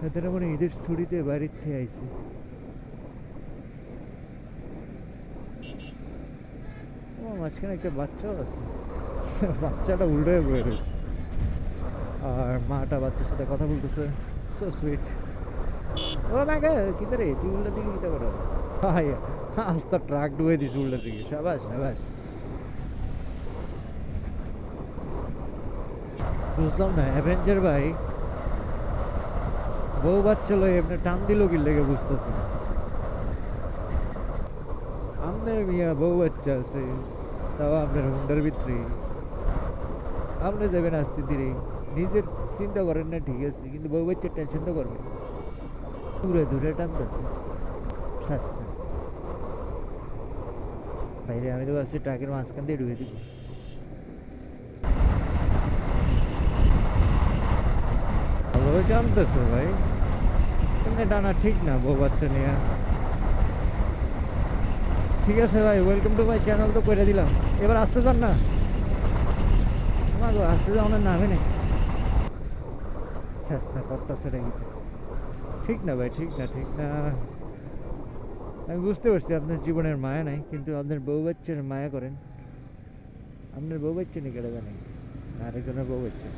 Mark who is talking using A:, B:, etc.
A: এদের মানে ঈদের ছুটিতে বাড়ির থেকে আইছে। ও মাঝখানে একটা বাচ্চাও আছে, বাচ্চাটা উল্টো হয়ে বয়ে রয়েছে আর মাটা বাচ্চার সাথে কথা বলতেছে। So sweet. ও মা গে কি রে, তুই উল্টার দিকে কিতা করো? হাই, আস্তা ট্রাক ডুবে দিস উল্টার দিকে। সাবাস সাবাস। বুঝলাম না অ্যাভেঞ্জার ভাই বউ বাচ্চা লয়ে এমনি টান দিল কি লেগে বুঝতেছি না। আপনার মিয়া বউ বাচ্চা আছে, তাও আপনার হুন্ডার ভিতরে আপনি যাবেন আস্তে ধীরে। নিজের চিন্তা করেন না ঠিক আছে, কিন্তু বউ বাচ্চার টেনশন তো করবেন। দূরে দূরে টানতেছে সস্তা। বাইরে আমি তো ভাবছি ট্রাকের মাঝখান দিয়ে ঢুকে দিব। ভালোই টানতেছে ভাই, এমনি টানা ঠিক না বউ বাচ্চা নিয়ে। ঠিক আছে ভাই, ওয়েলকাম টু মাই চ্যানেল তো করে দিলাম। এবার আসতে চান না? না গো, আসতে যাও না, নামে নেই। শেষ না করতেছে রেগিতে। ঠিক না ভাই, ঠিক না, ঠিক না। আমি বুঝতে পারছি আপনার জীবনের মায়া নাই, কিন্তু আপনার বউ বাচ্চার মায়া করেন। আপনার বউ বাচ্চা নিয়ে কেটে জানেন, আরেকজনের বউ বাচ্চা।